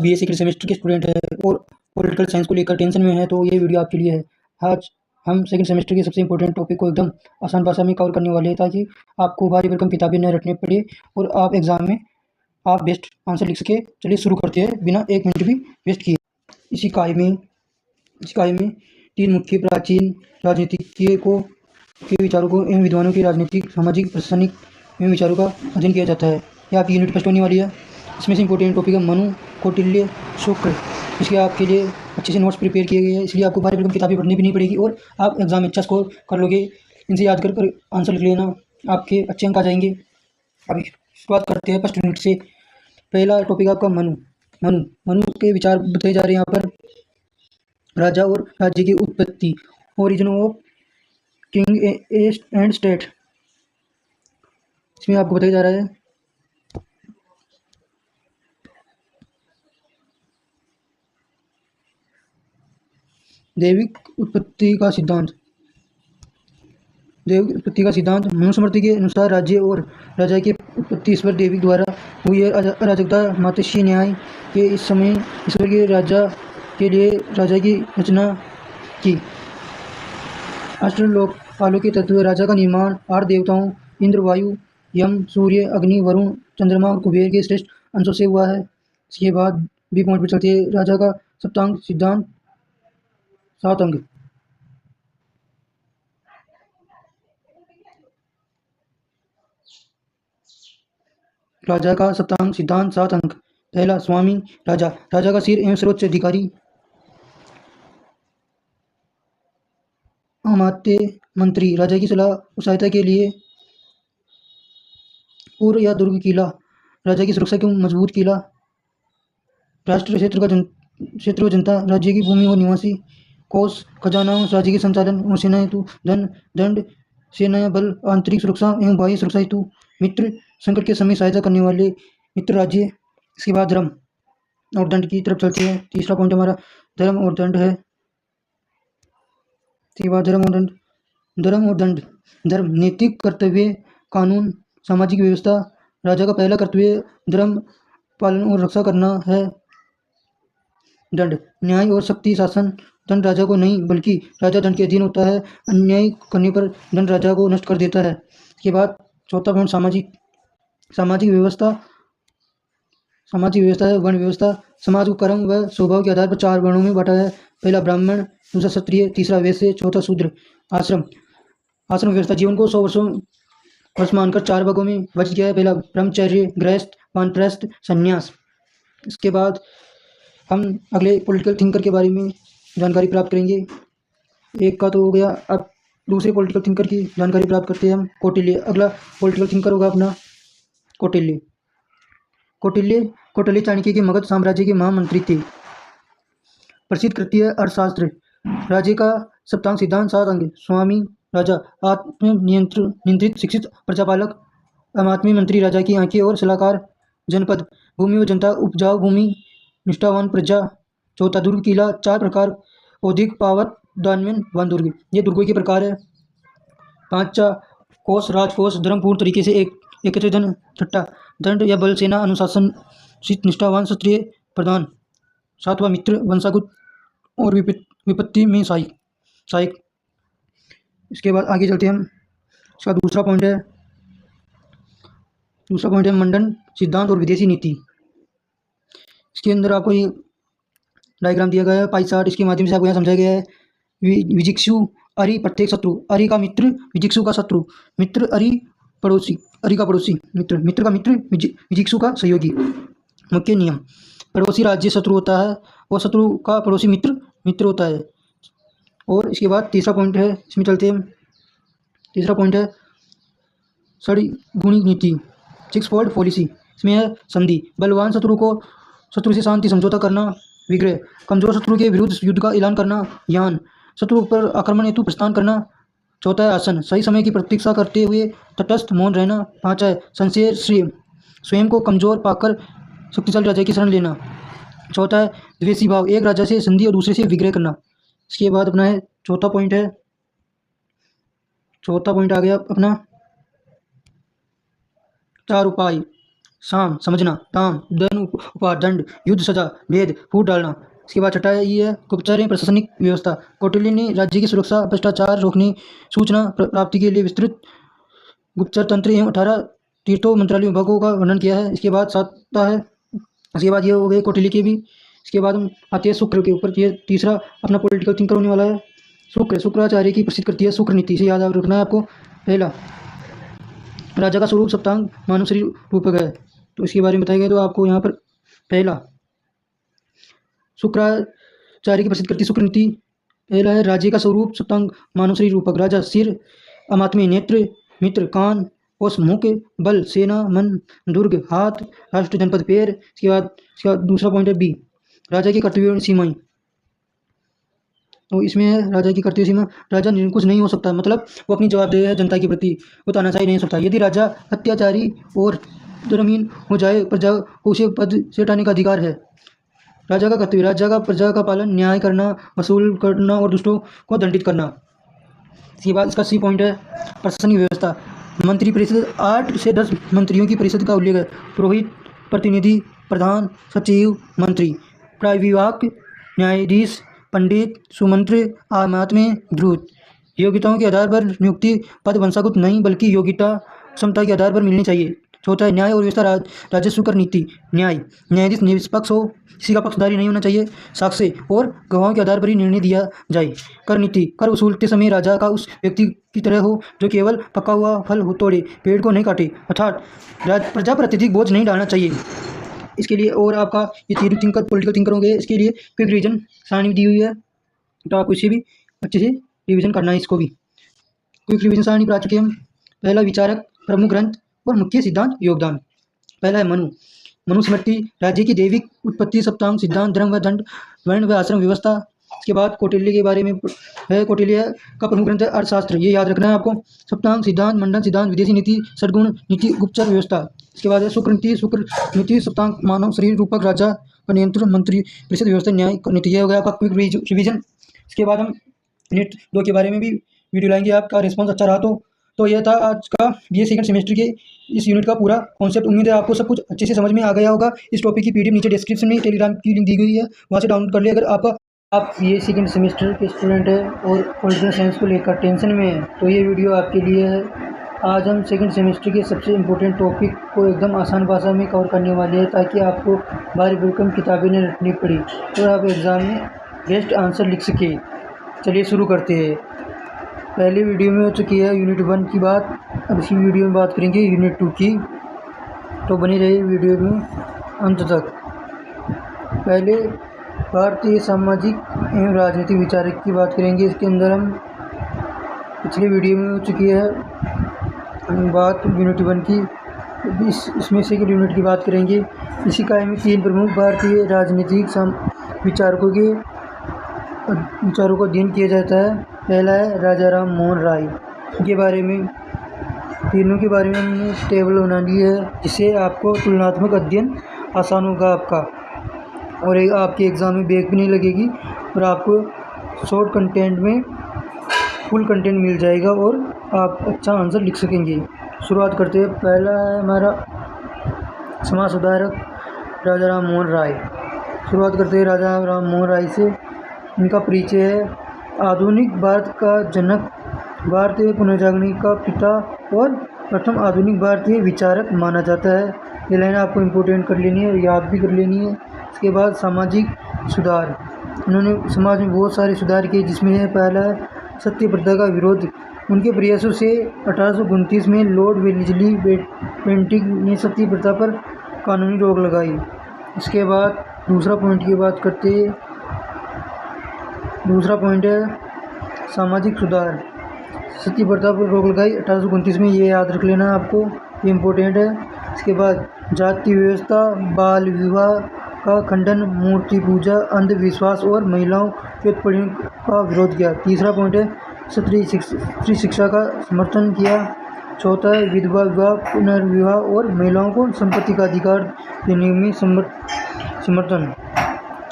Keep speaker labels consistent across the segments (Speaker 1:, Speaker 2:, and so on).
Speaker 1: BA second semester के student है और पॉलिटिकल साइंस को लेकर टेंशन में है तो ये वीडियो आपके लिए है। आज हम सेकंड सेमेस्टर के सबसे इंपॉर्टेंट टॉपिक को एकदम आसान भाषा में कवर करने वाले हैं ताकि आपको भारी भरकम किताबें न रटने पड़े और आप एग्जाम में आप बेस्ट आंसर लिख सके। चलिए शुरू करते हैं बिना एक मिनट भी वेस्ट किए। इसी इकाई में तीन मुख्य प्राचीन राजनीतिज्ञों के विचारकों एवं विद्वानों के राजनीतिक सामाजिक प्रशासनिक एवं विचारों का अध्ययन किया जाता है। यह आपकी यूनिट फर्स्ट होने वाली है। इसमें से इंपॉर्टेंट टॉपिक है मनु, कौटिल्य, शुक्र। इसके आपके लिए अच्छे से नोट्स प्रिपेयर किए गए हैं, इसलिए आपको भारी भरकम किताबें पढ़नी भी नहीं पड़ेगी और आप एग्जाम में अच्छा स्कोर कर लोगे। इनसे याद कर आंसर लिख लेना, आपके अच्छे अंक आ जाएंगे। अभी शुरुआत करते हैं फर्स्ट यूनिट से। पहला टॉपिक आपका मनु। मनु के विचार बताए जा रहे हैं यहाँ पर। राजा और राज्य की उत्पत्ति, origin of king and state, इसमें आपको बताया जा रहा है। दैविक उत्पत्ति का सिद्धांत मनुस्मृति के अनुसार राज्य और राजा की उत्पत्ति ईश्वर देवी द्वारा हुई है। अराजकता मातृश्री न्याय के इस समय ईश्वर के राजा के लिए राजा की रचना की। अष्टलोक आलोक के तत्व राजा का निर्माण 8 देवताओं इंद्र, वायु, यम, सूर्य, अग्नि, वरुण, चंद्रमा और कुबेर के श्रेष्ठ अंशों से हुआ है। इसके बाद बी पॉइंट पर चलते हैं। राजा का सप्तांग सिद्धांत 7 अंग। राजा का सप्तांग सिद्धांत 7 अंक। पहला, स्वामी राजा, राजा का सिर एवं सर्वोच्च अधिकारी। अमात्य मंत्री, राजा की सलाह और सहायता के लिए। पूर्व या दुर्ग किला, राजा की सुरक्षा के मजबूत किला। राष्ट्र क्षेत्र व जनता, राज्य की भूमि और निवासी। कोष खजाना, राज्य के संचालन और सेना हेतु। धन दंड, सेना बल, आंतरिक सुरक्षा एवं बाह्य सुरक्षा हेतु। मित्र, संकट के समय सहायता करने वाले मित्र राज्य। इसके बाद धर्म और दंड की तरफ चलते हैं। तीसरा पॉइंट हमारा धर्म और दंड है। इसके बाद धर्म और दंड। धर्म, नैतिक कर्तव्य, कानून, सामाजिक व्यवस्था। राजा का पहला कर्तव्य धर्म पालन और रक्षा करना है। दंड, न्याय और शक्ति शासन। दंड राजा को नहीं बल्कि राजा दंड के अधीन होता है। अन्याय करने पर दंड राजा को नष्ट कर देता है। इसके बाद चौथा पॉइंट सामाजिक व्यवस्था है। वर्ण व्यवस्था, समाज को कर्म व स्वभाव के आधार पर 4 वर्णों में बांटा है। पहला ब्राह्मण, दूसरा क्षत्रिय, तीसरा वैश्य, चौथा शूद्र। आश्रम व्यवस्था, जीवन को 100 वर्ष मानकर 4 भागों में विभाजित किया है। पहला ब्रह्मचर्य, गृहस्थ, वानप्रस्थ, संन्यास। इसके बाद हम अगले पॉलिटिकल थिंकर के बारे में जानकारी प्राप्त करेंगे। एक का तो हो गया, अब दूसरे पॉलिटिकल थिंकर की जानकारी प्राप्त करते हैं हम। कौटिल्य, अगला पॉलिटिकल थिंकर होगा अपना कौटिल्य चाणक्य के मगध साम्राज्य के महामंत्री थे। प्रसिद्ध कृति है अर्थशास्त्र। राज्य का सप्तांग सिद्धांत 7 अंग। स्वामी राजा, आत्म नियंत्रित शिक्षित प्रजापालक। अमात्मी मंत्री, राजा की आंखें और सलाहकार। जनपद, भूमि और जनता, उपजाऊ भूमि, निष्ठावान प्रजा। चौथा दुर्ग किला, 4 प्रकार, औद्योगिक, पावर, दानवेन, वन दुर्ग। ये दुर्गों के प्रकार है। 5 कोष, राजकोष, धर्मपूर्ण तरीके से एकत्रित धन। 6 दंड या बल, सेना, अनुशासन, निष्ठावान क्षत्रिय प्रधान। 7वां मित्र, वंशागुत और विपत्ति में सहायक। इसके बाद आगे चलते हम। इसका दूसरा पॉइंट है मंडन सिद्धांत और विदेशी नीति। इसके अंदर आपको ये डायग्राम दिया गया है, पाई चार्ट, इसके माध्यम से आपको यहाँ समझाया गया है। विजिक्षु, अरि प्रत्येक शत्रु, अरि का मित्र, विजिक्षु का शत्रु। मित्र अरि पड़ोसी, अरि का पड़ोसी मित्र का मित्र, विजिक्षु का सहयोगी। मुख्य नियम, पड़ोसी राज्य शत्रु होता है और शत्रु का पड़ोसी मित्र होता है। और इसके बाद तीसरा पॉइंट है, इसमें चलते हैं। तीसरा पॉइंट है षड्गुणी नीति, 6-fold पॉलिसी। इसमें है संधि, बलवान शत्रु से शांति समझौता करना। विग्रह, कमजोर शत्रु के विरुद्ध युद्ध का ऐलान करना। यान, शत्रु पर आक्रमण हेतु प्रस्थान करना। चौथा है आसन, सही समय की प्रतीक्षा करते हुए तटस्थ मौन रहना। 5 है संशय, स्वयं को कमजोर पाकर शक्तिशाली राजा की शरण लेना। चौथा है द्वेषी भाव, एक राजा से संधि और दूसरे से विग्रह करना। इसके बाद अपना है चौथा पॉइंट आ गया अपना 4 उपाय। साम समझना, ताम दंड उपहार दंड, युद्ध सजा, भेद फूट डालना। इसके बाद छठा ये है गुप्तचर एवं प्रशासनिक व्यवस्था। कौटिल्य ने राज्य की सुरक्षा, भ्रष्टाचार रोकने, सूचना प्राप्ति के लिए विस्तृत गुप्तचर तंत्र एवं 18 तीर्थों मंत्रालय विभागों का वर्णन किया है। इसके बाद सातवा है, इसके बाद ये हो गए कौटिल्य के भी। इसके बाद हम आते हैं शुक्र के ऊपर। ये तीसरा अपना पॉलिटिकल थिंकर होने वाला है शुक्राचार्य की प्रसिद्ध करती है शुक्र नीति से याद रखना है आपको। पहला, राजा का स्वरूप सप्तांग मानव शरीर रूपक है, तो इसके बारे में बताया गया। तो आपको यहाँ पर पहला शुक्राचार्य की प्रसिद्ध करती शुक्र नीति। पहला है राज्य का स्वरूप सप्तांग मानव शरीर रूपक। राजा सिर, अमात्मी नेत्र, मित्र कान, ओस मुख, बल सेना, मन दुर्ग, हाथ, राष्ट्र जनपद पैर। इसके बाद दूसरा पॉइंट है बी, राजा की कर्तव्य सीमाएं। तो इसमें है राजा की कर्तव्य सीमा, राजा निरंकुश नहीं हो सकता, मतलब वो अपनी जवाबदेही है जनता के प्रति, वो तानाशाही नहीं हो सकता। यदि राजा अत्याचारी और धर्महीन हो जाए, प्रजा को उसे पद से हटाने का अधिकार है। राजा का कर्तव्य, राजा का प्रजा का पालन, न्याय करना, वसूल करना और दुष्टों को दंडित करना। इसके बाद इसका सी पॉइंट है प्रशासनिक व्यवस्था। मंत्री परिषद 8 से 10 मंत्रियों की परिषद का उल्लेख है। पुरोहित, प्रतिनिधि, प्रधान, सचिव, मंत्री, प्राविभाग, न्यायाधीश, पंडित, सुमंत्र, आमात्म्य, द्रुत। योग्यताओं के आधार पर नियुक्ति पद वंशागत नहीं बल्कि योग्यता क्षमता के आधार पर मिलनी चाहिए। चौथा है न्याय और व्यवस्था, राजस्व कर नीति। न्यायाधीश निष्पक्ष हो, किसी का पक्षधारी नहीं होना चाहिए। साक्ष्य और गवाहों के आधार पर ही निर्णय दिया जाए। कर नीति, कर वसूलते समय राजा का उस व्यक्ति की तरह हो जो केवल पका हुआ फल तोड़े, पेड़ को नहीं काटे, अर्थात प्रजा पर अत्यधिक बोझ नहीं डालना चाहिए। इसके लिए और आपका ये तीनों थिंकर पॉलिटिकल थिंकर होंगे। इसके लिए क्विक रिवीजन सारणी दी हुई है, तो आपको इसे भी अच्छे से रिवीजन करना है। इसको भी क्विक रिवीजन सारणी पर आ चुके हम। पहला विचारक, प्रमुख ग्रंथ और मुख्य सिद्धांत योगदान। पहला है मनुस्मृति, राज्य की दैविक उत्पत्ति, सप्तांग, सिद्धांत, धर्म व दंड, वर्ण व आश्रम व्यवस्था। इसके बाद कौटिल्य के बारे में है। कौटिल्य का प्रमुख ग्रंथ है अर्थशास्त्र, ये याद रखना है आपको। सप्तांग, सिद्धांत, मंडन सिद्धांत, विदेशी नीति, षड्गुण नीति, गुप्तचर व्यवस्था। इसके बाद है शुक्र नीति, सप्तांग, मानव शरीर रूपक, राजा का नियंत्रण, मंत्री परिषद व्यवस्था, न्याय नीति। यह हो गया आपका क्विक रिवीजन। इसके बाद हम यूनिट 2 के बारे में भी वीडियो लाएंगे। आपका रिस्पॉन्स अच्छा रहा तो यह था आज का BA सेकंड सेमेस्टर के इस यूनिट का पूरा कॉन्सेप्ट। उम्मीद है आपको सब कुछ अच्छे से समझ में आ गया होगा। इस टॉपिक की PDF नीचे डिस्क्रिप्शन में टेलीग्राम की लिंक दी गई है, वहाँ से डाउनलोड कर ले। अगर आप BA सेकंड सेमेस्टर के स्टूडेंट हैं और पॉलिटिकल साइंस को लेकर टेंशन में हैं, तो ये वीडियो आपके लिए है। आज हम सेकंड सेमेस्टर के सबसे इम्पोर्टेंट टॉपिक को एकदम आसान भाषा में कवर करने वाले हैं, ताकि आपको भारी भरकम किताबें न रखनी पड़ी और आप एग्ज़ाम में बेस्ट आंसर लिख सके। चलिए शुरू करते हैं। पहले वीडियो में हो चुकी है यूनिट 1 की बात, अब इसी वीडियो में बात करेंगे यूनिट 2 की, तो बने रहिए वीडियो में अंत तक। पहले भारतीय सामाजिक एवं राजनीतिक विचारक की बात करेंगे। इसके अंदर हम पिछले वीडियो में हो चुकी है बात यूनिट 1 की, इसमें से यूनिट की बात करेंगे। इसी कार्य में 3 प्रमुख भारतीय राजनीतिक विचारों को अध्ययन किया जाता है। पहला है राजा राम मोहन राय के बारे में। तीनों के बारे में हमने टेबल बना ली है, जिससे आपको तुलनात्मक अध्ययन आसान होगा आपका, और आपके एग्ज़ाम में बैक भी नहीं लगेगी और आपको शॉर्ट कंटेंट में फुल कंटेंट मिल जाएगा और आप अच्छा आंसर लिख सकेंगे। शुरुआत करते हैं। पहला है हमारा समाज सुधारक राजा राम मोहन राय। शुरुआत करते हैं राजा राम मोहन राय से। इनका परिचय है। आधुनिक भारत का जनक, भारतीय पुनर्जागरण का पिता और प्रथम आधुनिक भारतीय विचारक माना जाता है। ये लाइन आपको इम्पोर्टेंट कर लेनी है और याद भी कर लेनी है। इसके बाद सामाजिक सुधार, इन्होंने समाज में बहुत सारे सुधार किए, जिसमें है पहला है सत्य प्रथा का विरोध। उनके प्रयासों से 1829 में लॉर्ड वेलेस्ली बेंटिक ने सत्य प्रथा पर कानूनी रोक लगाई। इसके बाद दूसरा पॉइंट की बात करते हैं। दूसरा पॉइंट है सामाजिक सुधार, सत्य प्रथा पर रोक लगाई 1829 में, ये याद रख लेना आपको, ये इम्पोर्टेंट है। इसके बाद जाति व्यवस्था, बाल विवाह का खंडन, मूर्ति पूजा, अंधविश्वास और महिलाओं के उत्पीड़न का विरोध किया। तीसरा पॉइंट है स्त्री शिक्षा का समर्थन किया। चौथा है विधवा विवाह, पुनर्विवाह और महिलाओं को संपत्ति का अधिकार देने में समर्थन।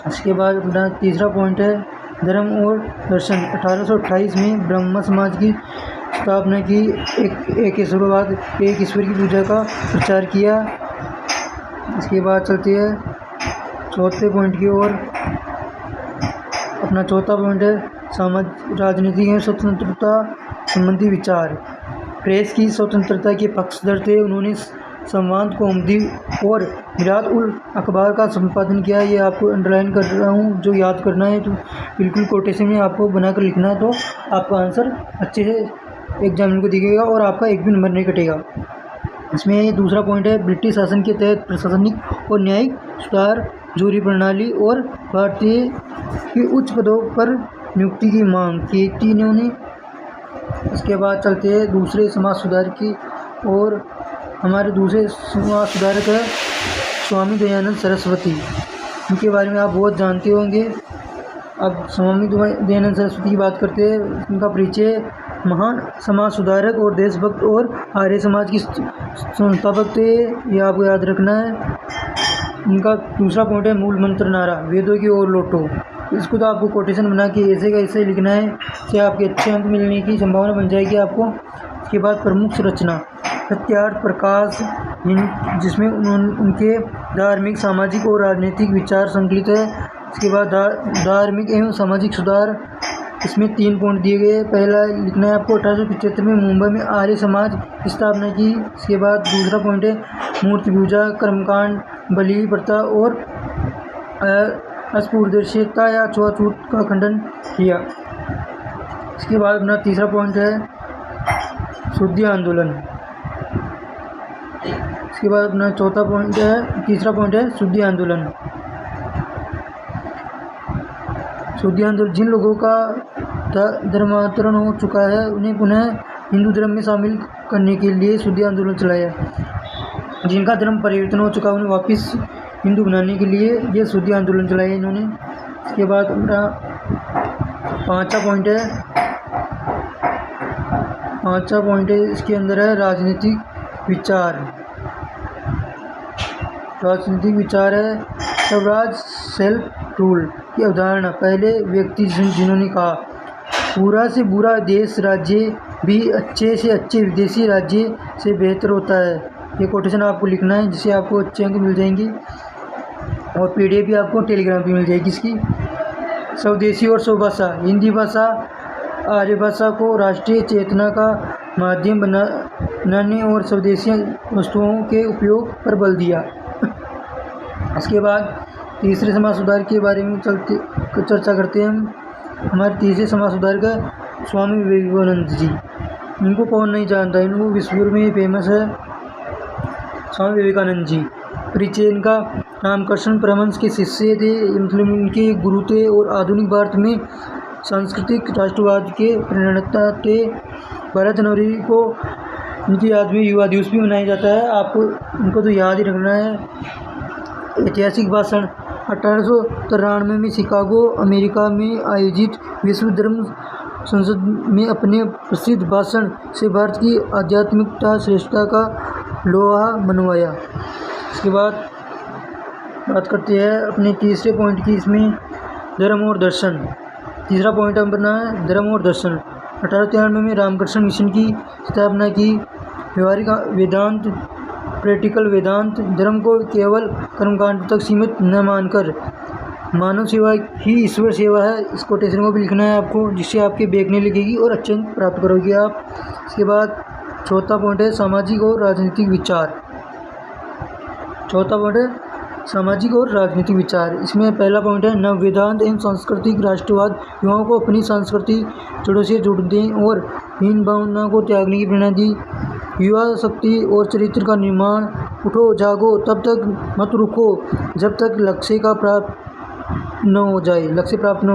Speaker 1: इसके बाद अपना तीसरा पॉइंट है धर्म और दर्शन। 1828 में ब्रह्म समाज की स्थापना की। एक ईश्वर की पूजा का प्रचार किया। इसके बाद चलती है चौथे पॉइंट की ओर। अपना चौथा पॉइंट है राजनीति एवं स्वतंत्रता संबंधी विचार। प्रेस की स्वतंत्रता के पक्षधर थे। उन्होंने संवाद कौमुदी और मिरात उल अखबार का संपादन किया। ये आपको अंडरलाइन कर रहा हूँ, जो याद करना है तो बिल्कुल कोटेशन में आपको बनाकर लिखना है, तो आपका आंसर अच्छे से एग्जामिनर को दिखेगा और आपका एक भी नंबर नहीं कटेगा। इसमें दूसरा पॉइंट है ब्रिटिश शासन के तहत प्रशासनिक और न्यायिक सुधार, जूरी प्रणाली और भारतीय के उच्च पदों पर नियुक्ति की मांग की थी इन्होंने। इसके बाद चलते हैं दूसरे समाज सुधार की और हमारे दूसरे समाज सुधारक है स्वामी दयानंद सरस्वती। इनके बारे में आप बहुत जानते होंगे। अब स्वामी दयानंद सरस्वती की बात करते हैं। इनका परिचय महान समाज सुधारक और देशभक्त और आर्य समाज की संस्थापक थे, ये आपको याद रखना है। इनका दूसरा पॉइंट है मूल मंत्र नारा, वेदों की ओर लौटो। इसको तो आपको कोटेशन बना के ऐसे का ऐसे लिखना है, इससे आपके अच्छे अंक मिलने की संभावना बन जाएगी आपको। इसके बाद प्रमुख संरचना सत्यार्थ प्रकाश, जिसमें उनके धार्मिक, सामाजिक और राजनीतिक विचार संकलित है। इसके बाद धार्मिक एवं सामाजिक सुधार, इसमें 3 पॉइंट दिए गए। पहला लिखना है आपको 1875 में मुंबई में आर्य समाज की स्थापना की। इसके बाद दूसरा पॉइंट है मूर्ति पूजा, कर्मकांड, बलि प्रथा और अस्पृश्यता या छुआछूत का खंडन किया। इसके बाद अपना तीसरा पॉइंट है शुद्धि आंदोलन। इसके बाद अपना तीसरा पॉइंट है शुद्धि आंदोलन। शुद्धि आंदोलन जिन लोगों का धर्मांतरण हो चुका है उन्हें पुनः हिंदू धर्म में शामिल करने के लिए शुद्धि आंदोलन चलाया। जिनका धर्म परिवर्तन हो चुका उन्हें वापस हिंदू बनाने के लिए यह शुद्धि आंदोलन चलाया इन्होंने। इसके बाद अपना पांचवा पॉइंट है इसके अंदर है राजनीतिक विचार। राजनीतिक विचार है स्वराज सेल्फ रूल की अवधारणा। पहले व्यक्ति जिन्होंने कहा पूरा से बुरा देश राज्य भी अच्छे से अच्छे विदेशी राज्य से बेहतर होता है। ये कोटेशन आपको लिखना है, जिससे आपको अच्छे अंक मिल जाएंगे और पीडीएफ भी आपको टेलीग्राम पे मिल जाएगी इसकी। स्वदेशी और स्वभाषा, हिंदी भाषा आर्य भाषा को राष्ट्रीय चेतना का माध्यम बनाने और स्वदेशी वस्तुओं के उपयोग पर बल दिया। इसके बाद तीसरे समाज सुधार के बारे में चर्चा करते हैं हम। हमारे तीसरे समाज सुधारक है स्वामी विवेकानंद जी। इनको कौन नहीं जानता, इनको विश्व में फेमस है स्वामी विवेकानंद जी। परिचय इनका रामकृष्ण परमहंस के शिष्य थे, मतलब इनके गुरु थे और आधुनिक भारत में सांस्कृतिक राष्ट्रवाद के प्रणेता थे। 12 जनवरी को इनकी याद में युवा दिवस भी मनाया जाता है। आपको इनको तो याद ही रखना है। ऐतिहासिक भाषण 1893 में शिकागो अमेरिका में आयोजित विश्व धर्म संसद में अपने प्रसिद्ध भाषण से भारत की आध्यात्मिकता श्रेष्ठता का लोहा मनवाया। इसके बाद बात करते हैं अपने तीसरे पॉइंट की। इसमें धर्म और दर्शन, तीसरा पॉइंट हम बना है धर्म और दर्शन। 1893 में रामकृष्ण मिशन की स्थापना की। व्यवहारिक वेदांत, प्रैक्टिकल वेदांत, धर्म को केवल कर्मकांड तक सीमित न मानकर मानव सेवा ही ईश्वर सेवा है। इस कोटेशन को भी लिखना है आपको, जिससे आपके बैकने लगेगी और अच्छे अंक प्राप्त करोगे आप। इसके बाद चौथा पॉइंट है सामाजिक और राजनीतिक विचार। चौथा पॉइंट है सामाजिक और राजनीतिक विचार। इसमें पहला पॉइंट है नव वेदांत एवं सांस्कृतिक राष्ट्रवाद युवाओं को अपनी सांस्कृतिक जड़ों से जुड़ने और हीन भावना को त्यागने की प्रेरणा दी। युवा शक्ति और चरित्र का निर्माण। उठो जागो, तब तक मत रुको जब तक लक्ष्य प्राप्त न हो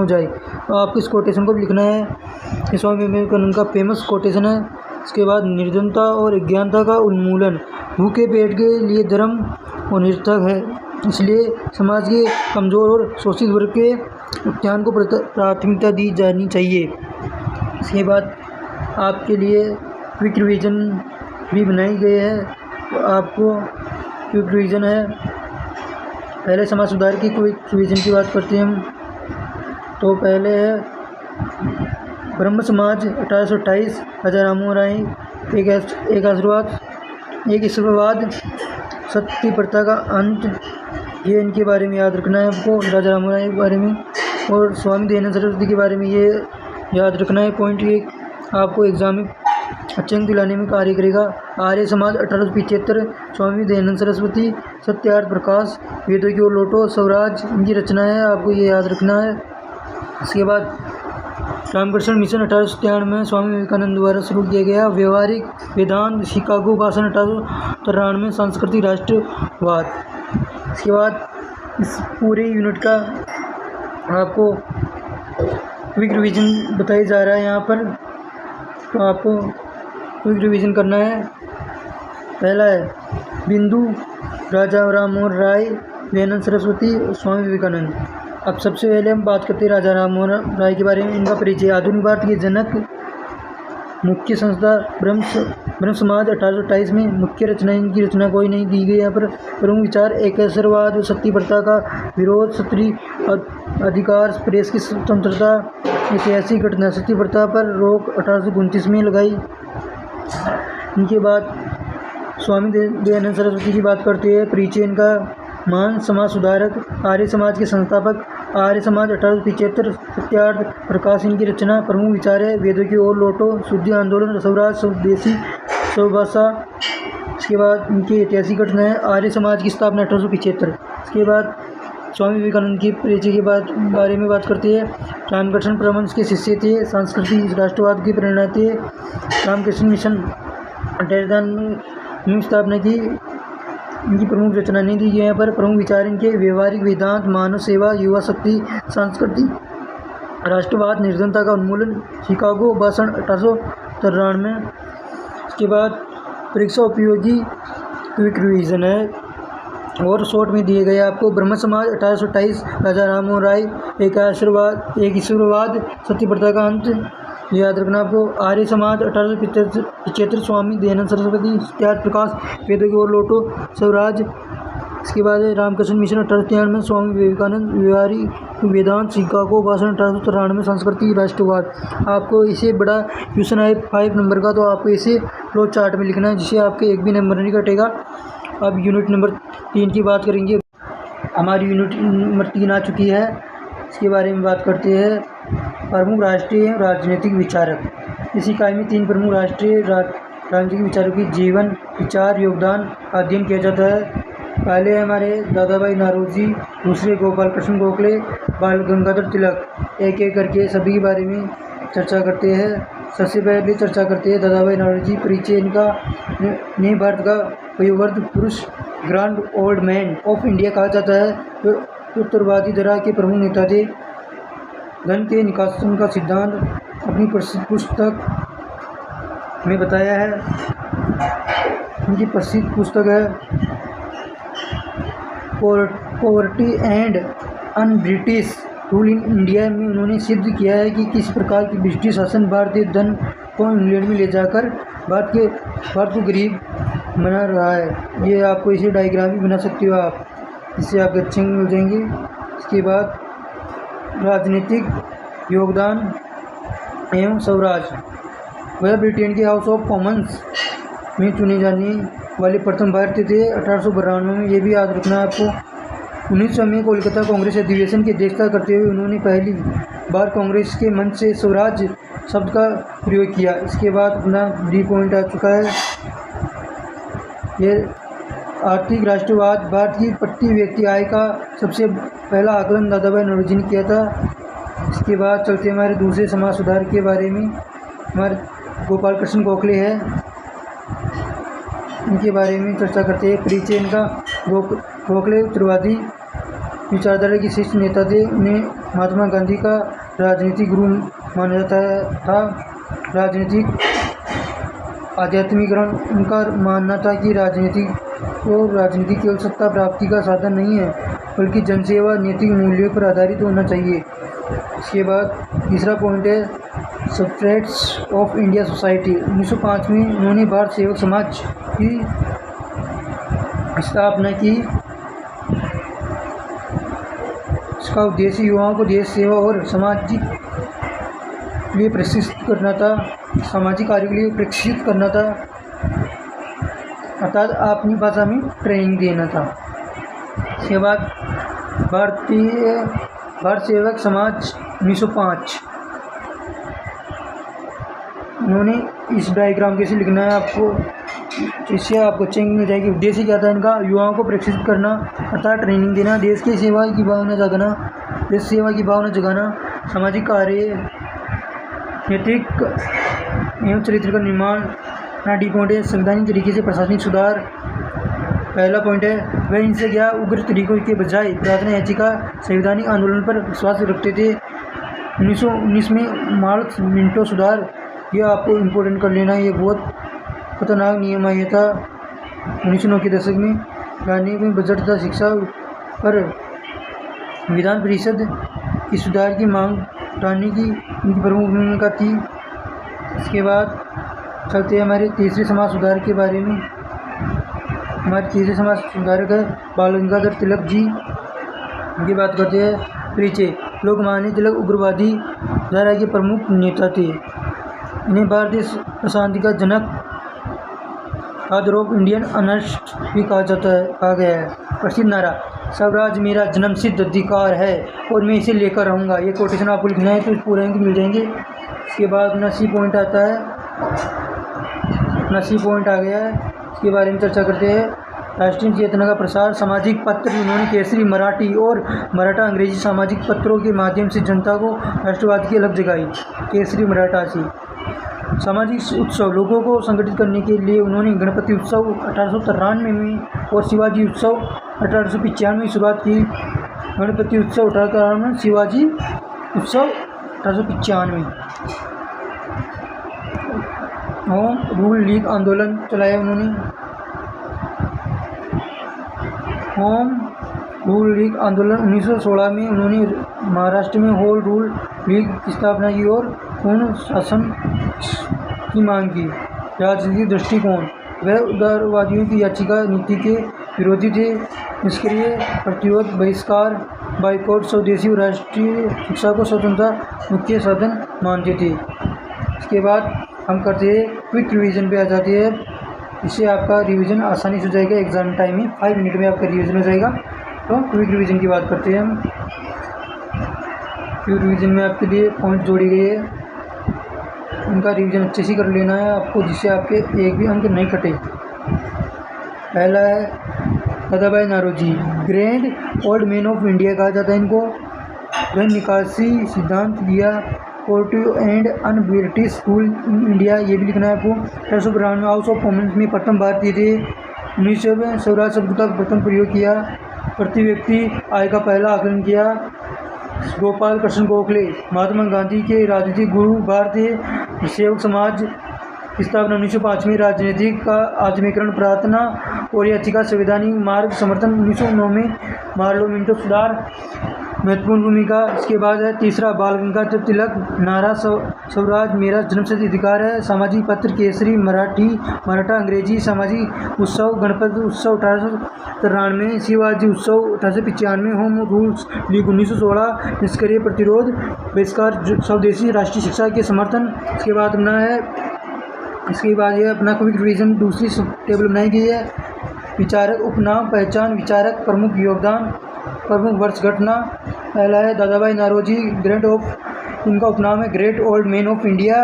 Speaker 1: जाए। तो आपको इस कोटेशन को भी लिखना है। ये स्वामी विवेकानंद का फेमस कोटेशन है। इसके बाद निर्धनता और अज्ञानता का उन्मूलन। भूखे पेट के लिए धर्म और निरर्थक है, इसलिए समाज के कमज़ोर और शोषित वर्ग के उत्थान को प्राथमिकता दी जानी चाहिए। इसके बाद आपके लिए क्विक रिवीजन भी बनाई गई है। तो आपको क्विक रिवीजन है, पहले समाज सुधार की क्विक रिवीजन की बात करते हैं हम। तो पहले है ब्रह्म समाज 1828, राजा राममोहन राय, एक आशीर्वाद, एक ईश्वरवाद, सती प्रथा का अंत, ये इनके बारे में याद रखना है आपको, राजा राममोहन राय के बारे में। और स्वामी दयानंद सरस्वती के बारे में ये याद रखना है। पॉइंट ये आपको एग्जाम में अच्छे अंक दिलाने में कार्य करेगा। आर्य समाज 1875, स्वामी दयानंद सरस्वती, सत्यार्थ प्रकाश, वेदों की ओर लौटो, स्वराज इनकी रचना है, आपको ये याद रखना है। इसके बाद रामकृष्ण मिशन 1893 में स्वामी विवेकानंद द्वारा शुरू किया गया। व्यवहारिक वेदांत, शिकागो भाषण 1893 में, सांस्कृतिक राष्ट्रवाद। इसके बाद इस पूरे यूनिट का आपको क्विक रिवीजन बताया जा रहा है यहाँ पर, तो आपको क्विक रिवीजन करना है। पहला है बिंदु, राजा राममोहन राय, दयानंद सरस्वती, स्वामी विवेकानंद। अब सबसे पहले हम बात करते हैं राजा राममोहन राय के बारे में। इनका परिचय। आधुनिक भारत के जनक, मुख्य संस्था ब्रह्म समाज 1828 में। मुख्य रचना, इनकी रचना कोई नहीं दी गई यहाँ पर। प्रमुख विचार एकेश्वरवाद, सती प्रथा का विरोध, स्त्री अधिकार, प्रेस की स्वतंत्रता। ऐतिहासिक घटना, सती प्रथा पर रोक 1829 में लगाई। इनके बाद स्वामी दयानंद सरस्वती की बात करते हैं। परिचय इनका। महान समाज सुधारक, आर्य समाज के संस्थापक, आर्य समाज 1875, सत्यार्थ प्रकाश इनकी रचना। प्रमुख विचार है वेदों की ओर लौटो, शुद्धि आंदोलन, स्वराज, स्वदेशी, स्वभाषा। इसके बाद इनकी ऐतिहासिक घटना है आर्य समाज की स्थापना 1875। इसके बाद स्वामी विवेकानंद की परिचय के बारे में बात करते हैं। रामकृष्ण परमहंस के शिष्य थे, सांस्कृतिक राष्ट्रवाद की प्रेरणा थे। रामकृष्ण मिशन 1893 में स्थापना की। इनकी प्रमुख रचना नहीं दी गई यहाँ पर। प्रमुख विचार इनके व्यवहारिक वेदांत, मानव सेवा, युवा शक्ति, सांस्कृतिक राष्ट्रवाद, निर्धनता का उन्मूलन, शिकागो भाषण 1893। इसके बाद परीक्षा उपयोगी क्विक रिवीजन है और शॉर्ट में दिए गए आपको। ब्रह्म समाज 1828, राजा राममोहन राय, एक ईश्वरवाद, सती प्रथा का अंत याद रखना आपको। आर्य समाज 1875, स्वामी दयानंद सरस्वती, सत्यार्थ प्रकाश, वेदों की ओर लौटो, स्वराज। इसके बाद रामकृष्ण मिशन 1893 में, स्वामी विवेकानंद, व्यवहारिक वेदांत, शिकागो भाषण 1893 में, सांस्कृतिक राष्ट्रवाद। आपको इसे बड़ा क्वेश्चन है 5 नंबर का, तो आपको इसे फ्लो चार्ट में लिखना है, जिससे आपके एक भी नंबर नहीं कटेगा। अब यूनिट नंबर 3 की बात करेंगे। हमारी यूनिट नंबर 3 आ चुकी है, इसके बारे में बात करते हैं। प्रमुख राष्ट्रीय राजनीतिक विचारक। इस इकाई में 3 प्रमुख राष्ट्रीय राजनीतिक विचारकों की जीवन, विचार, योगदान अध्ययन किया जाता है। पहले हमारे दादा भाई नौरोजी, दूसरे गोपाल कृष्ण गोखले, बाल गंगाधर तिलक। एक एक करके सभी के बारे में चर्चा करते हैं। सबसे पहले चर्चा करते हैं दादा भाई नौरोजी। परिचय इनका। नए भारत का वयोवृद्ध पुरुष, grand old man of India कहा जाता है। तो उत्तरवादी धारा के प्रमुख नेता थे। धन के निष्कासन का सिद्धांत अपनी प्रसिद्ध पुस्तक में बताया है। इनकी प्रसिद्ध पुस्तक है poverty and un British rule in India में। उन्होंने सिद्ध किया है कि किस प्रकार की ब्रिटिश शासन भारतीय धन को इंग्लैंड में ले जाकर भारत को गरीब बना रहा है। ये आपको इसे डायग्राम भी बना सकते हो आप, इससे आप अच्छे मिल जाएंगे। इसके बाद राजनीतिक योगदान एवं स्वराज। वह ब्रिटेन के हाउस ऑफ कॉमन्स में चुने जाने वाले प्रथम भारतीय थे 1892 में। ये भी याद रखना है आपको। 1900 में कोलकाता कांग्रेस अधिवेशन की अध्यक्षता करते हुए उन्होंने पहली बार कांग्रेस के मंच से स्वराज शब्द का प्रयोग किया। इसके बाद अपना 3 पॉइंट आ चुका है। ये आर्थिक राष्ट्रवाद। भारत की प्रति व्यक्ति आय का सबसे पहला आकलन दादा भाई नौरोजी ने किया था। इसके बाद चलते हमारे दूसरे समाज सुधार के बारे में। हमारे गोपाल कृष्ण गोखले है, इनके बारे में चर्चा करते हैं। परिचय इनका। गोखले उत्तरवादी विचारधारा के शीर्ष नेता थे। उन्हें महात्मा गांधी का राजनीतिक गुरु माना जाता था। राजनीतिक आध्यात्मिकरण। उनका मानना था कि राजनीति केवल सत्ता प्राप्ति का साधन नहीं है, बल्कि जनसेवा, नैतिक मूल्यों पर आधारित होना चाहिए। इसके बाद तीसरा पॉइंट है सफ्रेट्स ऑफ इंडिया सोसाइटी। 1905 में उन्होंने भारत सेवक समाज की स्थापना की। इसका उद्देश्य युवाओं को देश सेवा और सामाजिक लिए प्रशिक्षित करना था, सामाजिक कार्य के लिए प्रशिक्षित करना था। अर्थात अपनी भाषा में ट्रेनिंग देना था। इसके बाद भारत सेवक समाज 1905, उन्होंने इस डायग्राम कैसे लिखना है आपको, इससे आपको चेंज मिल जाएगी। उद्देश्य क्या था इनका, युवाओं को प्रशिक्षित करना अर्थात ट्रेनिंग देना, देश की सेवा की भावना जगाना, देश सेवा की भावना जगाना, सामाजिक कार्य, नैतिक एवं चरित्र का निर्माण। डी पॉइंट है संवैधानिक तरीके से प्रशासनिक सुधार। पहला पॉइंट है वह इनसे क्या उग्र तरीकों के बजाय प्रार्थना याचिका संवैधानिक आंदोलन पर विश्वास रखते थे। 1919 में मार्क्स मिंटो सुधार, यह आपको इम्पोर्टेंट कर लेना, ये बहुत खतरनाक नियम आया था 1909 के दशक में। गांधी में बजट तथा शिक्षा पर विधान परिषद की सुधार की मांग उठाने की इनकी प्रमुख भूमिका थी। इसके बाद चलते हैं हमारे तीसरे समाज सुधार के बारे में। हमारे तीसरे समाज सुधारक है बाल गंगाधर तिलक जी, उनकी बात करते हैं। परिचय, लोकमान्य तिलक उग्रवादी धारा के प्रमुख नेता थे। इन्हें भारतीय अशांति का जनक, फादर ऑफ इंडियन अनरेस्ट भी कहा गया है। प्रसिद्ध नारा, स्वराज मेरा जन्मसिद्ध अधिकार है और मैं इसे लेकर रहूँगा, ये कोटेशन आपको लिखना है तो पूरे अंक मिल जाएंगे। इसके बाद अपना सी पॉइंट आता है, अपना सी पॉइंट आ गया है, इसके बारे में चर्चा करते हैं। राष्ट्रीय चेतना का प्रसार, सामाजिक पत्र, उन्होंने केसरी मराठी और मराठा अंग्रेजी सामाजिक पत्रों के माध्यम से जनता को राष्ट्रवाद की अलग जगाई। केसरी मराठा से सामाजिक उत्सव, लोगों को संगठित करने के लिए उन्होंने गणपति उत्सव 1893 में और शिवाजी उत्सव 1895 में शुरुआत की। गणपति उत्सव 1893 में, शिवाजी उत्सव 1895। होम रूल लीग आंदोलन चलाया उन्होंने। होम रूल लीग आंदोलन 1916 में उन्होंने महाराष्ट्र में होम रूल लीग की स्थापना की और पूर्ण शासन की मांग की। राजनीतिक दृष्टिकोण, वह उदारवादियों की याचिका नीति के विरोधी थे। निष्क्रिय प्रतिरोध, बहिष्कार, बाइकॉट, स्वदेशी और राष्ट्रीय शिक्षा को स्वतंत्रता मुख्य साधन मानते थे। इसके बाद हम करते हैं क्विक रिवीजन पे आ जाते हैं, इससे आपका रिवीजन आसानी से हो जाएगा। एग्जाम टाइम में 5 मिनट में आपका रिवीजन हो जाएगा। तो क्विक रिवीजन की बात करते हैं हम। क्विक रिवीजन में आपके लिए पॉइंट जोड़ी गई है, उनका रिवीजन अच्छे से कर लेना है आपको, जिससे आपके एक भी अंक नहीं कटे। पहला है Dadabhai Naoroji, grand old man of India कहा जाता है इनको। धन निकासी सिद्धांत दिया, poverty and un British school in India, ये भी लिखना है आपको। 1892 में हाउस ऑफ कॉमन्स में प्रथम भारतीय थे। 1900 में स्वराज शब्द का प्रथम प्रयोग किया। प्रति व्यक्ति आय का पहला आकलन किया। गोपाल कृष्ण गोखले, महात्मा गांधी के राजनीतिक गुरु। भारतीय सेवक समाज की स्थापना 1905 में। राजनीतिक का आधुनिकीकरण, प्रार्थना और याचिका संवैधानिक मार्ग समर्थन 1909 में। मार्लो मिंटो सुधार महत्वपूर्ण भूमिका। इसके बाद है तीसरा बाल गंगाधर तिलक, नारा स्वराज मेरा जन्मसिद्ध अधिकार है। सामाजिक पत्र केसरी मराठी, मराठा अंग्रेजी सामाजिक उत्सव, गणपति उत्सव 1893, शिवाजी उत्सव 1895, होम रूल्स लीग 1916, निष्क्रिय प्रतिरोध, बहिष्कार, स्वदेशी राष्ट्रीय शिक्षा के समर्थन। इसके बाद अपना है, इसके बाद ये अपना क्विक रिवीजन दूसरी टेबल बनाई गई है। विचारक, उपनाम, पहचान, विचारक, प्रमुख योगदान, प्रमुख वर्ष, घटना। पहला है दादाभाई नारोजी, ग्रेट ऑफ, इनका उपनाम है great old man of India.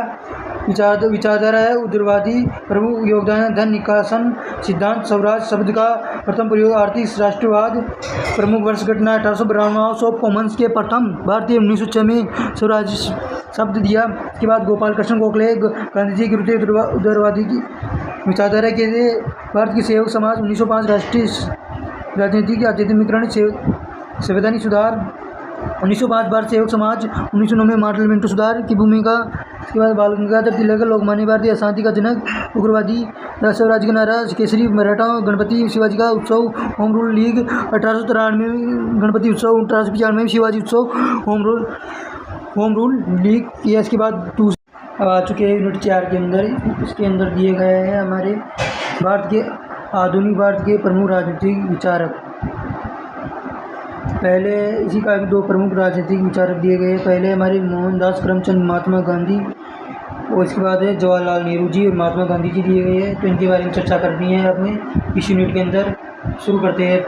Speaker 1: विचारधारा है उदारवादी, प्रमुख योगदान है धन निकासन सिद्धांत, स्वराज शब्द का प्रथम प्रयोग, आर्थिक राष्ट्रवाद। प्रमुख वर्ष, घटना 1892 हाउस ऑफ कॉमन्स के प्रथम भारतीय 1906 में स्वराज शब्द दिया। इसके बाद गोपाल कृष्ण गोखले, गांधी जी के विरुद्ध उदारवादी की विचारधारा के लिए भारत की सेवक समाज 1905, राष्ट्रीय राजनीतिक आध्यात्मिकरण, संवैधानिक सुधार 1905, भारत सेवक समाज 1909 में, मार्शल मिंटो सुधार की भूमिका। इसके बाद बाल गंगाधर तिलक, लोकमान्य भारतीय अशांति का जनक, उग्रवादी, स्वराज का नारा, केसरी मराठा, गणपति, शिवाजी का उत्सव, होम रूल लीग 1893 में, गणपति उत्सव 1895 में, शिवाजी उत्सव, होम रूल लीग किया। इसके बाद अब आ चुके हैं यूनिट 4 के अंदर। इसके अंदर दिए गए हैं हमारे भारत के आधुनिक भारत के प्रमुख राजनीतिक विचारक। पहले इसी का 2 प्रमुख राजनीतिक विचारक दिए गए। पहले हमारे मोहनदास करमचंद महात्मा गांधी और इसके बाद है जवाहरलाल नेहरू जी और महात्मा गांधी जी दिए गए हैं, तो इनके बारे में चर्चा करनी है अपने इस यूनिट के अंदर। शुरू करते हैं।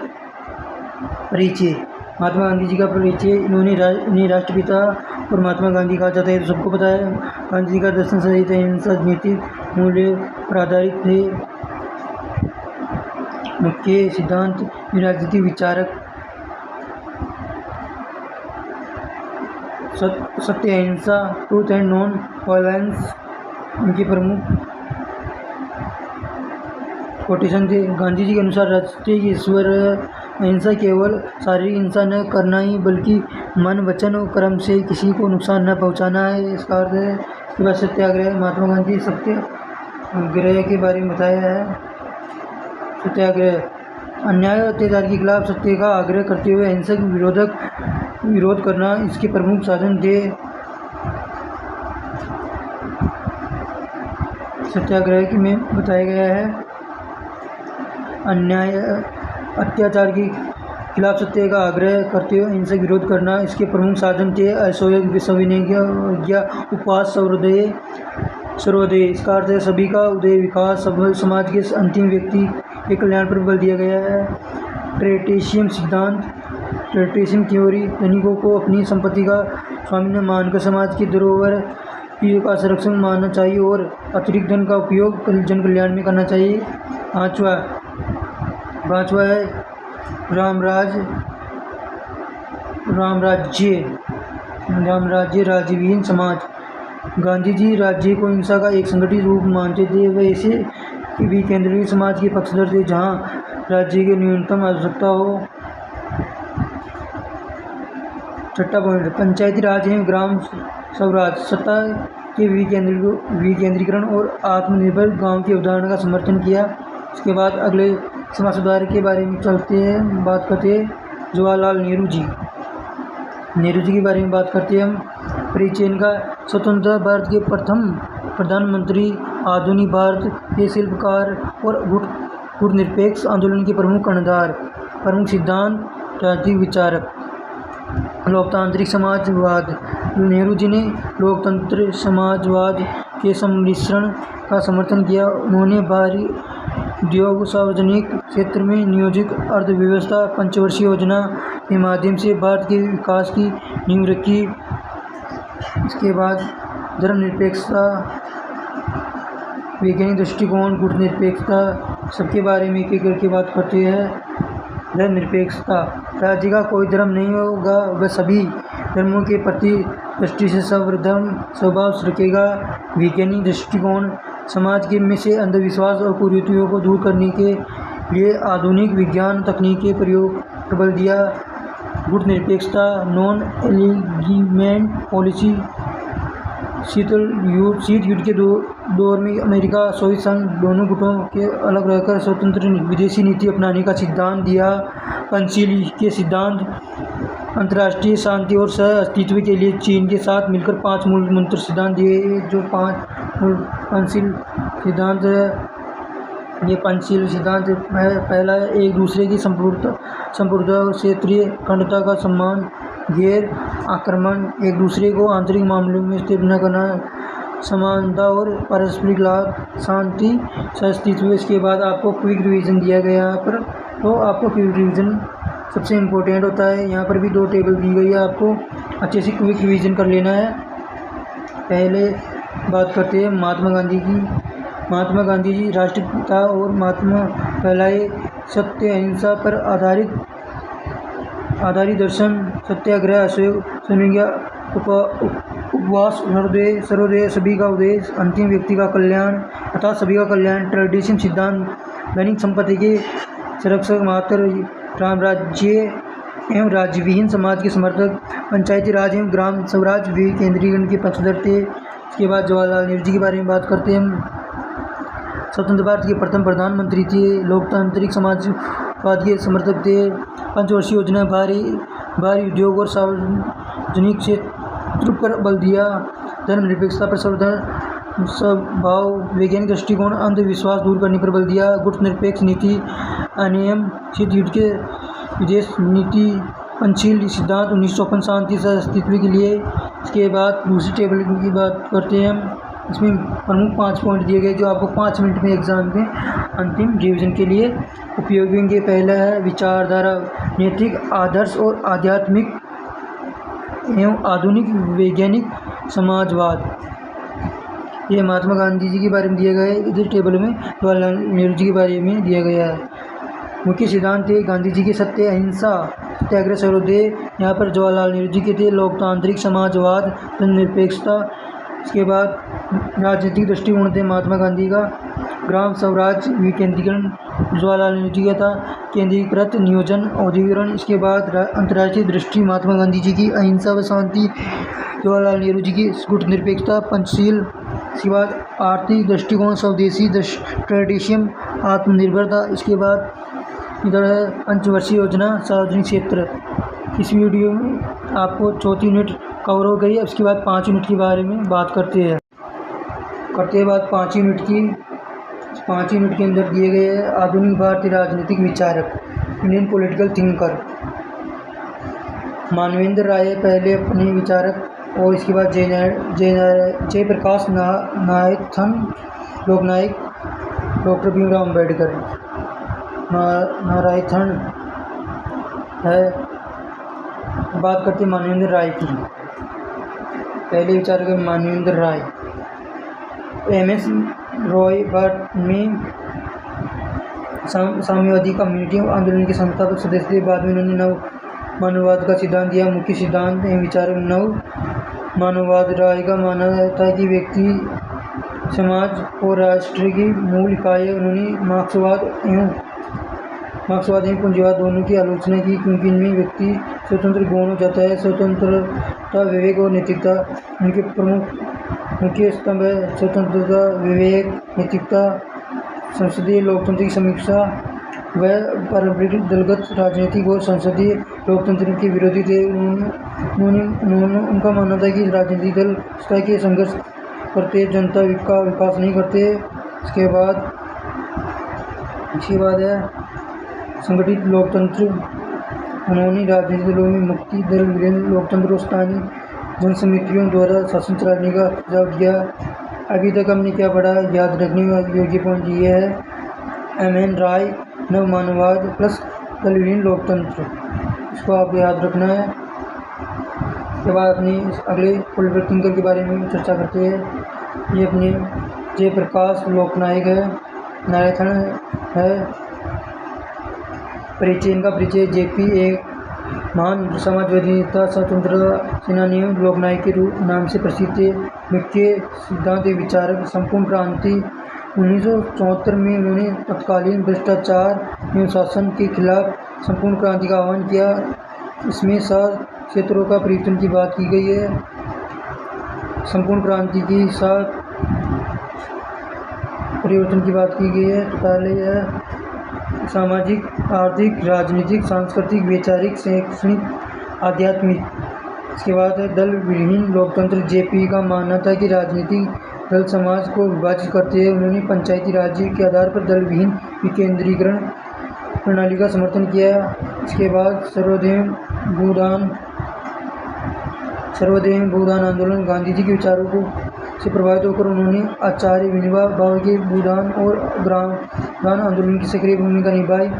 Speaker 1: परिचय। महात्मा गांधी जी का परिचय। इन्हें राष्ट्रपिता और महात्मा गांधी कहा जाता है, तो सबको पता है। गांधी जी का दर्शन सहित अहिंसा नैतिक मूल्य पर आधारित थे। मुख्य सिद्धांत। राजनीतिक विचारक। सत्य, अहिंसा, ट्रूथ एंड नॉन वायलेंस उनके प्रमुख कोटेशन थे। गांधी जी के अनुसार राष्ट्रीय ईश्वर अहिंसा केवल शारीरिक हिंसा न करना ही बल्कि मन, वचन और कर्म से किसी को नुकसान न पहुंचाना है, इसका अर्थ है। इसके बाद सत्याग्रह। महात्मा गांधी सत्याग्रह के बारे में बताया है। सत्याग्रह अन्याय और अत्याचार के खिलाफ सत्य का आग्रह करते हुए अहिंसक विरोध करना इसके प्रमुख साधन थे। सत्याग्रह की में बताया गया है अन्याय अत्याचार के खिलाफ सत्य का आग्रह करते हुए अहिंसक विरोध करना इसके प्रमुख साधन थे। असहयोग, सविनय, उपवास, सर्वोदय। इसका अर्थ है सभी का उदय, विकास, सबल समाज के अंतिम व्यक्ति के कल्याण पर बल दिया गया है। ट्रेटिशियन सिद्धांत। ट्रेटिशियन थ्योरी। धनिकों को अपनी संपत्ति का स्वामी न मानकर समाज की धरोहर का संरक्षण मानना चाहिए और अतिरिक्त धन का उपयोग जन कल्याण में करना चाहिए। पांचवा है रामराज्य राज्यविहीन समाज। गांधी जी राज्य को हिंसा का एक संगठित रूप मानते थे। वे ऐसे विकेंद्रीय समाज के पक्षधर थे जहां राज्य की न्यूनतम आवश्यकता हो। छठा पॉइंट। पंचायती राज एवं ग्राम स्वराज। सत्ता के विकेंद्रीकरण और आत्मनिर्भर गांव की अवधारणा का समर्थन किया। इसके बाद अगले समाज सुधार के बारे में बात करते हैं। जवाहरलाल नेहरू जी के बारे में बात करते हैं हम। परिचय। इनका स्वतंत्र भारत के प्रथम प्रधानमंत्री, आधुनिक भारत के शिल्पकार और गुटनिरपेक्ष आंदोलन के प्रमुख कर्णधार। प्रमुख सिद्धांत। राजनीतिक विचारक। लोकतांत्रिक समाजवाद। नेहरू जी ने लोकतंत्र समाजवाद के सम्मिश्रण का समर्थन किया। उन्होंने बाहरी उद्योग, सार्वजनिक क्षेत्र में नियोजित अर्थव्यवस्था, पंचवर्षीय योजना के माध्यम से भारत के विकास की नींव रखी। इसके बाद धर्मनिरपेक्षता, वैज्ञानिक दृष्टिकोण, गुटनिरपेक्षता, सबके बारे में एक-एक करके बात करते हैं। धर्मनिरपेक्षता। राज्य का कोई धर्म नहीं होगा, वह सभी धर्मों के प्रति दृष्टि से सर्वधर्म स्वभाव रखेगा। वैज्ञानिक दृष्टिकोण। समाज के में से अंधविश्वास और कुरीतियों को दूर करने के लिए आधुनिक विज्ञान तकनीक के प्रयोग पर बल दिया। गुटनिरपेक्षता। Non alignment policy. शीत युद्ध के दौर में अमेरिका, सोवियत संघ दोनों गुटों के अलग रहकर स्वतंत्र विदेशी नीति अपनाने का सिद्धांत दिया। पंचशील के सिद्धांत। अंतर्राष्ट्रीय शांति और सह अस्तित्व के लिए चीन के साथ मिलकर 5 मूल मंत्र सिद्धांत दिए, जो 5 मूल पंचशील सिद्धांत है। ये पंचशील सिद्धांत है। पहला है एक दूसरे की संपूर्णता और क्षेत्रीय अखंडता का सम्मान, गैर आक्रमण, एक दूसरे को आंतरिक मामलों में स्थिर न करना, समानता और पारस्परिक लाभ, शांति, सहअस्तित्व। इसके बाद आपको क्विक रिवीजन दिया गया यहाँ पर, तो आपको क्विक रिवीजन सबसे इम्पोर्टेंट होता है। यहाँ पर भी 2 टेबल दी गई है, आपको अच्छे से क्विक रिवीजन कर लेना है। पहले बात करते हैं महात्मा गांधी की। महात्मा गांधी जी राष्ट्रपिता और महात्मा पहलाए सत्य अहिंसा पर आधारित दर्शन। सत्याग्रह, असहयोग, सविनय, उपवास, सर्वोदय, सभी का उद्देश्य अंतिम व्यक्ति का कल्याण तथा सभी का कल्याण। ट्रेडिशन सिद्धांत। दैनिक संपत्ति के संरक्षक, मात्र रामराज्य एवं राज्यविहीन समाज के समर्थक। पंचायती राज एवं ग्राम स्वराज विकेंद्रीकरण के पक्षधर थे। इसके बाद जवाहरलाल नेहरू जी के बारे में बात करते हैं हम। स्वतंत्र भारत के प्रथम प्रधानमंत्री थे। लोकतांत्रिक समाजवाद के समर्थक थे। पंचवर्षीय योजना, भारी उद्योग और सार्वजनिक क्षेत्र पर बल दिया। धर्मनिरपेक्षता पर स्वभाव, वैज्ञानिक दृष्टिकोण, अंधविश्वास दूर करने पर बल दिया। गुटनिरपेक्ष नीति, अनियम, शीत युद्ध के विदेश नीति। पंचशील सिद्धांत 1956 शांति सह अस्तित्व के लिए। इसके बाद दूसरी टेबल की बात करते हैं हम। इसमें प्रमुख 5 पॉइंट दिए गए जो आपको 5 मिनट में एग्जाम में अंतिम रिवीजन के लिए उपयोगी होंगे। पहला है विचारधारा, नैतिक आदर्श और आध्यात्मिक एवं आधुनिक वैज्ञानिक समाजवाद। ये महात्मा गांधी जी के बारे में दिया गया है। इस टेबल में जवाहरलाल नेहरू जी के बारे में दिया गया है। मुख्य सिद्धांत थे गांधी जी के सत्य, अहिंसा, सत्याग्रह, सर्वोदय। यहाँ पर जवाहरलाल नेहरू जी के थे लोकतांत्रिक समाजवाद, धर्मनिरपेक्षता। इसके बाद राजनीतिक दृष्टिकोण थे महात्मा गांधी का ग्राम स्वराज, विकेंद्रीकरण। जवाहरलाल नेहरू जी का था केंद्रीकृत नियोजन, औद्योगिकरण। इसके बाद अंतर्राष्ट्रीय दृष्टि महात्मा गांधी जी की अहिंसा व शांति, जवाहरलाल नेहरू जी की गुटनिरपेक्षता, पंचशील। इसके बाद आर्थिक दृष्टिकोण स्वदेशी ट्रेडिशन, आत्मनिर्भरता। इसके बाद इधर है पंचवर्षीय योजना, सार्वजनिक क्षेत्र। इस वीडियो में आपको 34 यूनिट कवर हो गई है। उसके बाद 5 यूनिट के बारे में बात करते हैं बात 5 यूनिट की। 5 यूनिट के अंदर दिए गए हैं आधुनिक भारतीय राजनीतिक विचारक, इंडियन पॉलिटिकल थिंकर। मानवेंद्र राय पहले अपने विचारक, और इसके बाद जयप्रकाश नारायण लोकनायक, डॉक्टर भीमराव अम्बेडकर। नारायण है। बात करते मानवेंद्र राय की। पहले विचारक है मानवेंद्र राय। एमएस रॉय बर्ट में साम्यवादी कम्युनिटी आंदोलन के संस्थापक सदस्य थे। बाद में उन्होंने नव मानववाद का सिद्धांत दिया। मुख्य सिद्धांत एवं विचारक नव मानववाद। राय का मानना था कि व्यक्ति, समाज और राष्ट्र की मूल इकाई है। उन्होंने मार्क्सवाद एवं पूंजीवाद दोनों की आलोचना की, क्योंकि इनमें व्यक्ति स्वतंत्र गौण हो जाता है। स्वतंत्रता, विवेक और नैतिकता उनके प्रमुख मुख्य स्तंभ है। स्वतंत्रता, विवेक, नैतिकता। संसदीय लोकतंत्र की समीक्षा। वह पारंपरिक दलगत राजनीतिक और संसदीय लोकतंत्र के विरोधी थे। उनका मानना था कि राजनीतिक दल सत्ता के संघर्ष करते, जनता का विकास नहीं करते। इसके बाद है संगठित लोकतंत्र। उन्होंने राजनीतिक दलों में मुक्ति दल, विलीन लोकतंत्र और स्थानीय जनसमितियों द्वारा शासन चलाने का सुझाव दिया। अभी तक हमने क्या पढ़ा, याद रखने योग्य पॉइंट ये है, एम.एन. राय, नव मानववाद प्लस दल विलीन लोकतंत्र, इसको आप याद रखना है। इसके बाद अपने अगले पॉलिटिकल थिंकर के बारे में चर्चा करते हैं। ये अपने जयप्रकाश लोकनायक है। नारायण है। परिचय, इनका परिचय। जेपी एक महान समाजवादी नेता, स्वतंत्रता सेनानी, लोकनायक के रूप नाम से प्रसिद्ध थे। मुख्य सिद्धांत विचारक, संपूर्ण क्रांति। 1974 में उन्होंने तत्कालीन भ्रष्टाचार एवं शासन के खिलाफ संपूर्ण क्रांति का आह्वान किया। इसमें 7 क्षेत्रों का परिवर्तन की बात की गई है। संपूर्ण क्रांति की 7 परिवर्तन की बात की गई है। तो पहले यह सामाजिक, आर्थिक, राजनीतिक, सांस्कृतिक, वैचारिक, शैक्षणिक, आध्यात्मिक। इसके बाद है दल विहीन लोकतंत्र। जेपी का मानना था कि राजनीतिक दल समाज को विभाजित करते हैं। उन्होंने पंचायती राज के आधार पर दल विहीन विकेंद्रीकरण प्रणाली का समर्थन किया। इसके बाद सर्वोदय भूदान आंदोलन। गांधी जी के विचारों को से प्रभावित होकर उन्होंने आचार्य विनोबा भावे के भूदान और ग्रामदान आंदोलन की सक्रिय भूमिका निभाई।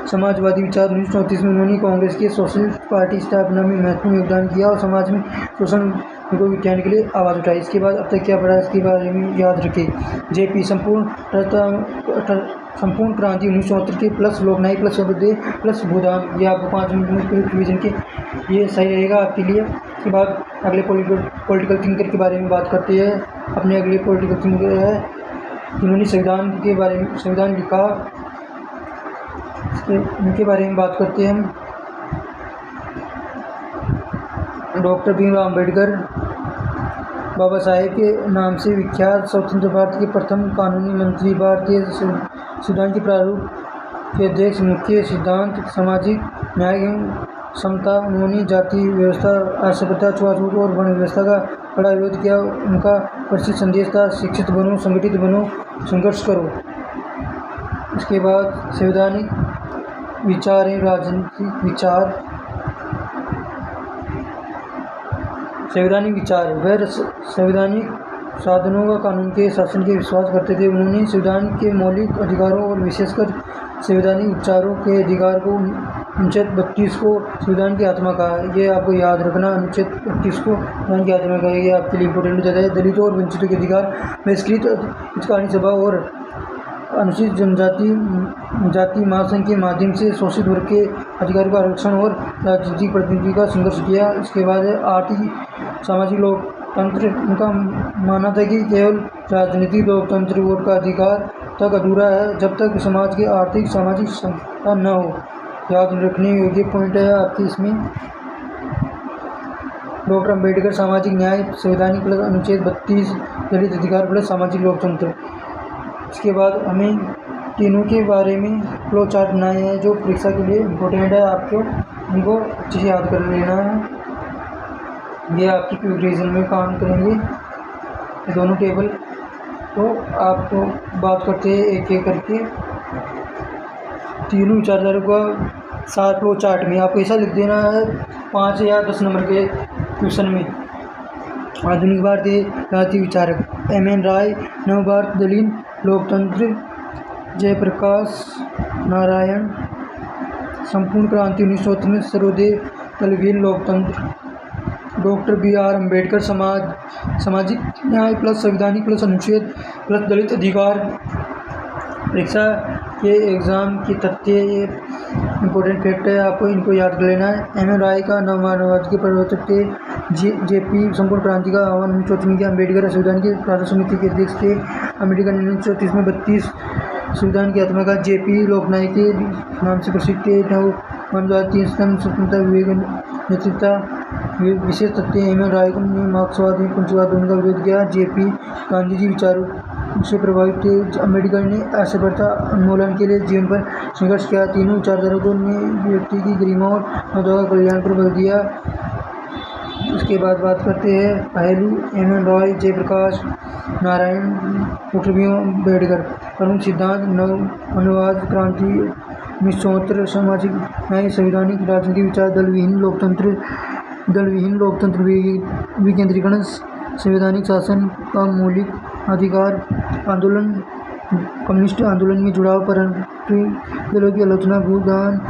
Speaker 1: समाजवादी विचार। 1934 में उन्होंने कांग्रेस के सोशलिस्ट पार्टी स्थापना में महत्वपूर्ण योगदान किया और समाज में शोषण को विज्ञान के लिए आवाज़ उठाई। इसके बाद अब तक क्या पढ़ा, इसके बारे में याद रखें। जेपी संपूर्ण क्रांति 1974 के प्लस लोकनायक प्लस सर्वोदय प्लस भूदान। ये आपको 5 मिनट में रिवीजन के ये सही रहेगा आपके लिए। इसके बाद अगले पॉलिटिकल थिंकर के बारे में बात करते हैं। अपने अगले पॉलिटिकल थिंकर है जिन्होंने संविधान के बारे में संविधान लिखा, उनके बारे में बात करते हैं हम। डॉक्टर भीमराव अम्बेडकर, बाबा साहेब के नाम से विख्यात, स्वतंत्र भारत के प्रथम कानूनी मंत्री, भारतीय संविधान के प्रारूप के अध्यक्ष। मुख्य सिद्धांत सामाजिक न्याय एवं समता। उन्होंने जाति व्यवस्था, अस्पृश्यता, छुआछूत और वर्ण व्यवस्था का बड़ा विरोध किया। उनका प्रसिद्ध संदेश था, शिक्षित बनो, संगठित बनो, संघर्ष करो। इसके बाद संवैधानिक विचार एवं राजनीतिक विचार। संवैधानिक विचार वह संवैधानिक साधनों का कानून के शासन के विश्वास करते थे। उन्होंने संविधान के मौलिक अधिकारों और विशेषकर संवैधानिक उपचारों के अधिकार को अनुच्छेद 32 को संविधान की आत्मा कहा है। ये आपको याद रखना, अनुच्छेद 32 को संविधान की आत्मा कहा है। ये आपके लिए इंपॉर्टेंट हो जाता है। दलितों और वंचितों के अधिकार, बहिष्कृत अधिकारी सभा और अनुसूचित जाति महासंघ के माध्यम से शोषित वर्ग के अधिकारों का आरक्षण और राजनीतिक प्रतिनिधि का संघर्ष किया। इसके बाद आर्थिक सामाजिक लोकतंत्र। उनका मानना था कि केवल राजनीतिक लोकतंत्र वोट का अधिकार तक अधूरा है जब तक समाज के आर्थिक सामाजिक समता न हो। याद रखने योग्य पॉइंट है आपके इसमें। डॉक्टर अम्बेडकर सामाजिक न्याय संवैधानिक प्लस अनुच्छेद 32 दलित अधिकार प्लस सामाजिक लोकतंत्र। इसके बाद हमें तीनों के बारे में फ्लो चार्ट बनाए हैं जो परीक्षा के लिए इम्पोर्टेंट है। आपको इनको अच्छे से याद कर लेना है। ये आपकी रिविजन में काम करेंगे ये दोनों टेबल। तो आपको बात करते हैं एक एक करके। तीनों विचारधारा का सात फ्लो चार्ट में आपको ऐसा लिख देना है 5 या 10 नंबर के क्वेश्चन में। आधुनिक भारतीय राजनीतिक विचारक एम.एन. राय, नव भारत दलित लोकतंत्र जयप्रकाश नारायण, संपूर्ण क्रांति 1903 सर्वोदय दलविहीन लोकतंत्र, डॉक्टर बी.आर. अम्बेडकर सामाजिक न्याय प्लस संवैधानिक प्लस अनुच्छेद प्लस दलित अधिकार। परीक्षा के एग्ज़ाम की तथ्य, ये इंपॉर्टेंट फैक्ट है, आपको इनको याद कर लेना है। एम.एन. राय का नवमानववाद के प्रवर्तक थे। जे.पी. संपूर्ण क्रांति का आह्वान 1934 में किया। अम्बेडकर संविधान की प्रार्थना समिति के अध्यक्ष थे। अम्बेडकर ने 1934 में 32 संविधान की आत्मा का। जे.पी. लोकनायक के नाम से प्रसिद्ध थे। नवमानववाद 3 स्तंभ स्वतंत्रता विवेक नेतृत्व। विशेष तथ्य, एम.एन. राय ने मार्क्सवाद एवं पंचवाद दोनों का विरोध किया। जे.पी. गांधीजी विचारों से प्रभावित थे। अम्बेडकर ने असभ्यता उन्मूलन के लिए जीवन पर संघर्ष किया। तीनों विचारधारकों ने व्यक्ति की गरिमा और मानवता का कल्याण पर बल दिया। उसके बाद बात करते हैं पहलू M N. Roy, Jayaprakash Narayan, doctor B R. Ambedkar. प्रमुख सिद्धांत नवमानववाद, क्रांति 1974, सामाजिक न्याय, संवैधानिक राजनीतिक विचार, दलविहीन लोकतंत्र, विकेंद्रीकरण, संवैधानिक शासन का मौलिक अधिकार, आंदोलन, कम्युनिस्ट आंदोलन में जुड़ाव, पारंपरिक दलों की आलोचना, भूदान,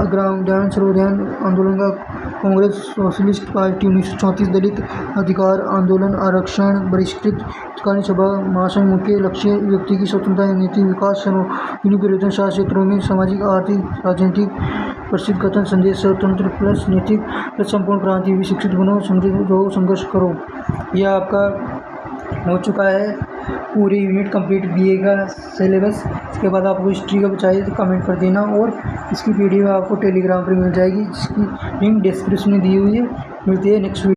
Speaker 1: ग्रामोद्यान, सर्वोदय आंदोलन का कांग्रेस, सोशलिस्ट पार्टी 1934, दलित अधिकार आंदोलन, आरक्षण, बहिष्कृत अधिकारी सभा, महासंघ। मुख्य लक्ष्य व्यक्ति की स्वतंत्रता, नीति विकास, सर्वजनिक परिवर्तन, शासन क्षेत्रों में सामाजिक, आर्थिक, राजनीतिक प्रसिद्ध कथन, संदेश, स्वतंत्र प्लस नैतिक प्लस संपूर्ण क्रांति, भी शिक्षित बनो, समृद्ध रहो, संघर्ष करो। यह आपका हो चुका है पूरी यूनिट कंप्लीट बीए का सिलेबस। इसके बाद आपको हिस्ट्री का चाहिए तो कमेंट कर देना, और इसकी पीडीएफ आपको टेलीग्राम पर मिल जाएगी जिसकी लिंक डिस्क्रिप्शन में दी हुई है। मिलती है नेक्स्ट वीडियो।